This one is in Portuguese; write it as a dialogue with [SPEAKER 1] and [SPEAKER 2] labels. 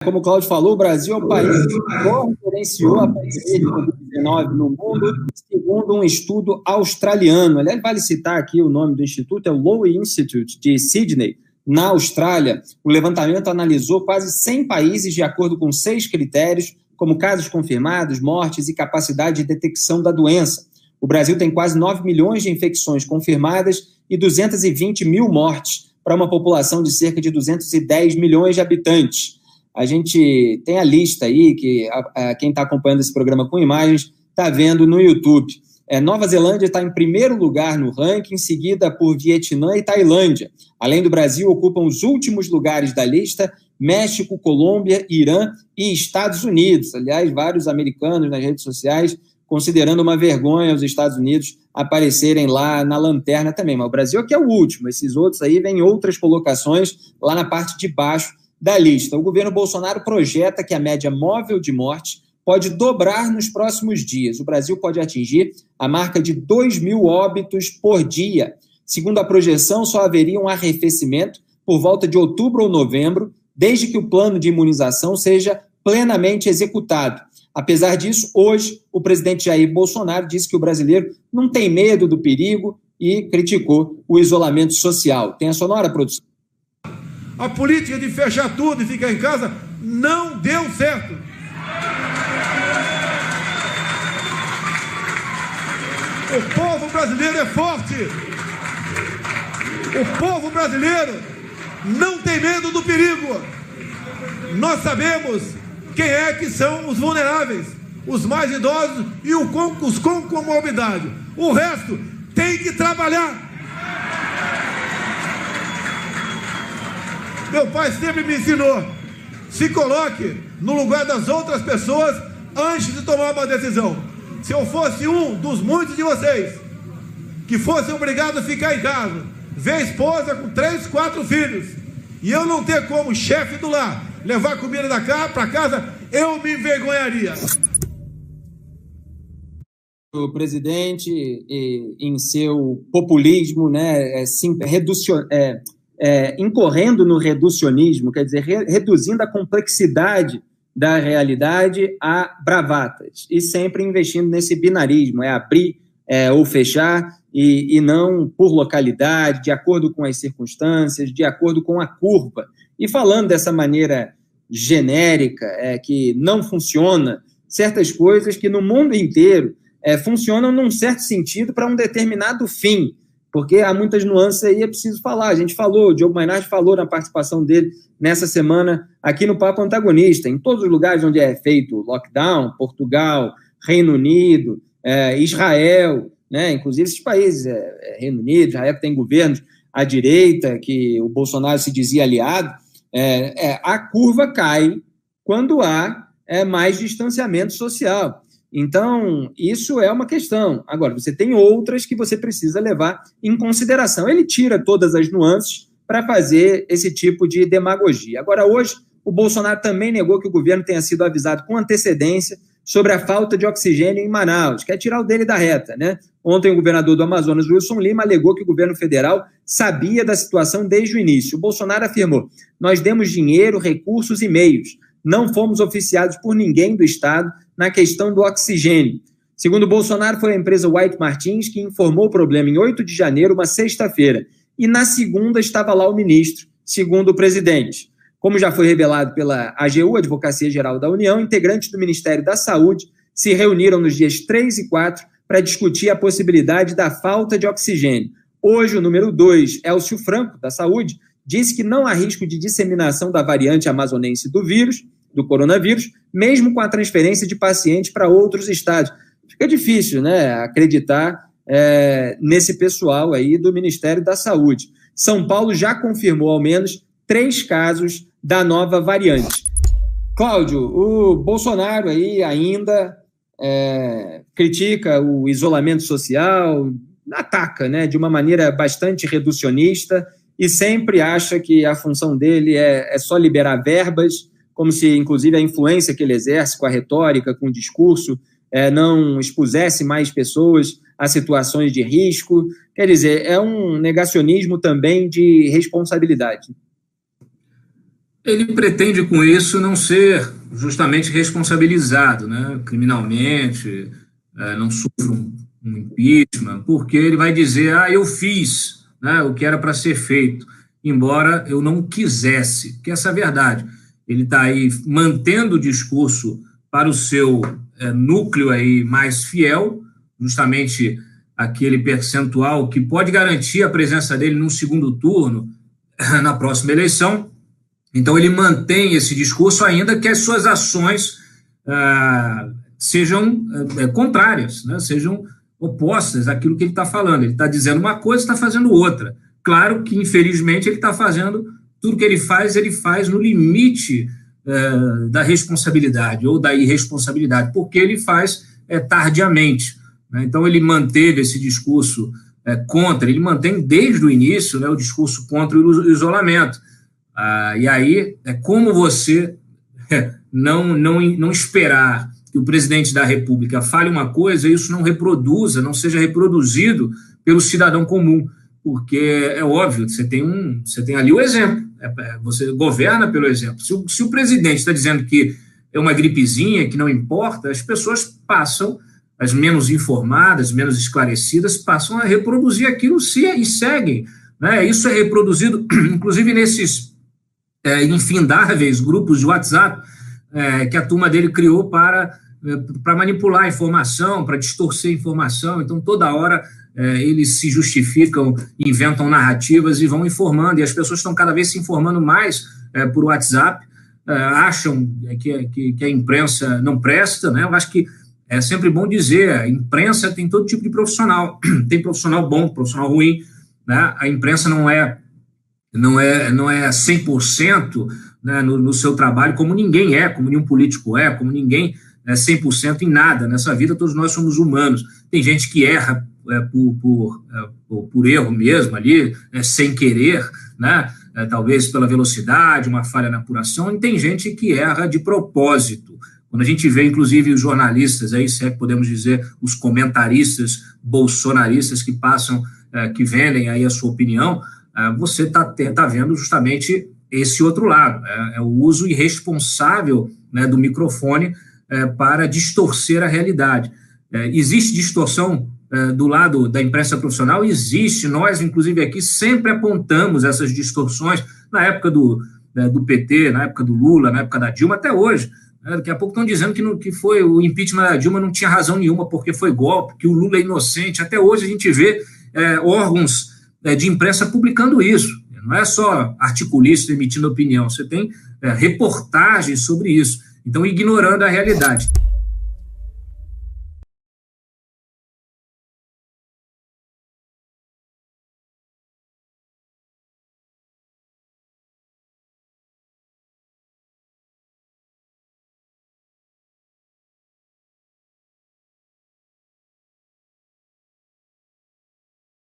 [SPEAKER 1] Como o Cláudio falou, o Brasil é o país que melhor gerenciou a pandemia de Covid-19 no mundo, segundo um estudo australiano. Aliás, vale citar aqui o nome do instituto, é o Lowy Institute de Sydney, na Austrália. O levantamento analisou quase 100 países de acordo com 6 critérios, como casos confirmados, mortes e capacidade de detecção da doença. O Brasil tem quase 9 milhões de infecções confirmadas e 220 mil mortes, para uma população de cerca de 210 milhões de habitantes. A gente tem a lista aí, que quem está acompanhando esse programa com imagens está vendo no YouTube. Nova Zelândia está em primeiro lugar no ranking, seguida por Vietnã e Tailândia. Além do Brasil, ocupam os últimos lugares da lista México, Colômbia, Irã e Estados Unidos. Aliás, vários americanos nas redes sociais considerando uma vergonha os Estados Unidos aparecerem lá na lanterna também. Mas o Brasil aqui é o último. Esses outros aí vêm em outras colocações lá na parte de baixo da lista. O governo Bolsonaro projeta que a média móvel de morte pode dobrar nos próximos dias. O Brasil pode atingir a marca de 2.000 óbitos por dia. Segundo a projeção, só haveria um arrefecimento por volta de outubro ou novembro, desde que o plano de imunização seja plenamente executado. Apesar disso, hoje, o presidente Jair Bolsonaro disse que o brasileiro não tem medo do perigo e criticou o isolamento social. Tem a sonora, produção?
[SPEAKER 2] A política de fechar tudo e ficar em casa não deu certo. O povo brasileiro é forte. O povo brasileiro não tem medo do perigo. Nós sabemos quem é que são os vulneráveis, os mais idosos e os com comorbidade. O resto tem que trabalhar. Meu pai sempre me ensinou: se coloque no lugar das outras pessoas antes de tomar uma decisão. Se eu fosse um dos muitos de vocês que fosse obrigado a ficar em casa, ver a esposa com 3, 4 filhos, e eu não ter como chefe do lar levar comida para casa, eu me envergonharia.
[SPEAKER 1] O presidente, em seu populismo, né, incorrendo no reducionismo, quer dizer, reduzindo a complexidade da realidade a bravatas, e sempre investindo nesse binarismo, abrir ou fechar, e não por localidade, de acordo com as circunstâncias, de acordo com a curva. E falando dessa maneira genérica, que não funciona, certas coisas que no mundo inteiro funcionam num certo sentido para um determinado fim, porque há muitas nuances aí, é preciso falar. A gente falou, o Diogo Mainardi falou na participação dele nessa semana aqui no Papo Antagonista. Em todos os lugares onde é feito lockdown, Portugal, Reino Unido, Israel, né, inclusive esses países, Reino Unido, Israel, que tem governos à direita, que o Bolsonaro se dizia aliado, a curva cai quando há mais distanciamento social. Então, isso é uma questão. Agora, você tem outras que você precisa levar em consideração. Ele tira todas as nuances para fazer esse tipo de demagogia. Agora, hoje, o Bolsonaro também negou que o governo tenha sido avisado com antecedência sobre a falta de oxigênio em Manaus, quer tirar o dele da reta, né? Ontem, o governador do Amazonas, Wilson Lima, alegou que o governo federal sabia da situação desde o início. O Bolsonaro afirmou: nós demos dinheiro, recursos e meios. Não fomos oficiados por ninguém do Estado na questão do oxigênio. Segundo Bolsonaro, foi a empresa White Martins que informou o problema em 8 de janeiro, uma sexta-feira. E na segunda estava lá o ministro, segundo o presidente. Como já foi revelado pela AGU, Advocacia Geral da União, integrantes do Ministério da Saúde se reuniram nos dias 3 e 4 para discutir a possibilidade da falta de oxigênio. Hoje, o número 2, Elcio Franco, da Saúde, disse que não há risco de disseminação da variante amazonense do coronavírus, mesmo com a transferência de pacientes para outros estados. Fica difícil, né, acreditar nesse pessoal aí do Ministério da Saúde. São Paulo já confirmou ao menos 3 casos da nova variante. Cláudio, o Bolsonaro aí ainda critica o isolamento social, ataca, né, de uma maneira bastante reducionista, e sempre acha que a função dele é só liberar verbas, como se, inclusive, a influência que ele exerce com a retórica, com o discurso, não expusesse mais pessoas a situações de risco. Quer dizer, é um negacionismo também de responsabilidade.
[SPEAKER 3] Ele pretende, com isso, não ser justamente responsabilizado, né, criminalmente, não sofre um impeachment, porque ele vai dizer, eu fiz, né, o que era para ser feito, embora eu não quisesse, que essa é a verdade. Ele está aí mantendo o discurso para o seu núcleo aí mais fiel, justamente aquele percentual que pode garantir a presença dele num segundo turno na próxima eleição. Então, ele mantém esse discurso, ainda que as suas ações sejam contrárias, né? Sejam opostas àquilo que ele está falando. Ele está dizendo uma coisa, está fazendo outra. Claro que, infelizmente, ele está fazendo tudo que ele faz no limite da responsabilidade ou da irresponsabilidade, porque ele faz tardiamente, né? Então, ele manteve esse discurso ele mantém desde o início, né, o discurso contra o isolamento. E aí, como você não esperar que o presidente da República fale uma coisa e isso não seja reproduzido pelo cidadão comum, porque é óbvio, você tem ali o exemplo, você governa pelo exemplo. Se o presidente está dizendo que é uma gripezinha, que não importa, as pessoas passam, as menos informadas, menos esclarecidas, passam a reproduzir aquilo e seguem, né? Isso é reproduzido, inclusive, nesses infindáveis grupos de WhatsApp que a turma dele criou para manipular a informação, para distorcer a informação. Então, toda hora eles se justificam, inventam narrativas e vão informando, e as pessoas estão cada vez se informando mais por WhatsApp, acham que a imprensa não presta, né? Eu acho que é sempre bom dizer, a imprensa tem todo tipo de profissional, tem profissional bom, profissional ruim, né? A imprensa não é 100%, né, no seu trabalho, como ninguém como nenhum político como ninguém é 100% em nada. Nessa vida, todos nós somos humanos. Tem gente que erra por erro mesmo ali, sem querer, né? Talvez pela velocidade, uma falha na apuração, e tem gente que erra de propósito. Quando a gente vê, inclusive, os jornalistas, aí, se é que podemos dizer, os comentaristas bolsonaristas que passam, que vendem aí a sua opinião, você tá vendo justamente esse outro lado, o uso irresponsável, né, do microfone para distorcer a realidade. Existe distorção do lado da imprensa profissional? Existe. Nós, inclusive, aqui sempre apontamos essas distorções na época do PT, na época do Lula, na época da Dilma, até hoje. Daqui a pouco estão dizendo que foi o impeachment da Dilma, não tinha razão nenhuma porque foi golpe, que o Lula é inocente. Até hoje a gente vê órgãos de imprensa publicando isso. Não é só articulista emitindo opinião, você tem reportagens sobre isso. Então, ignorando a realidade.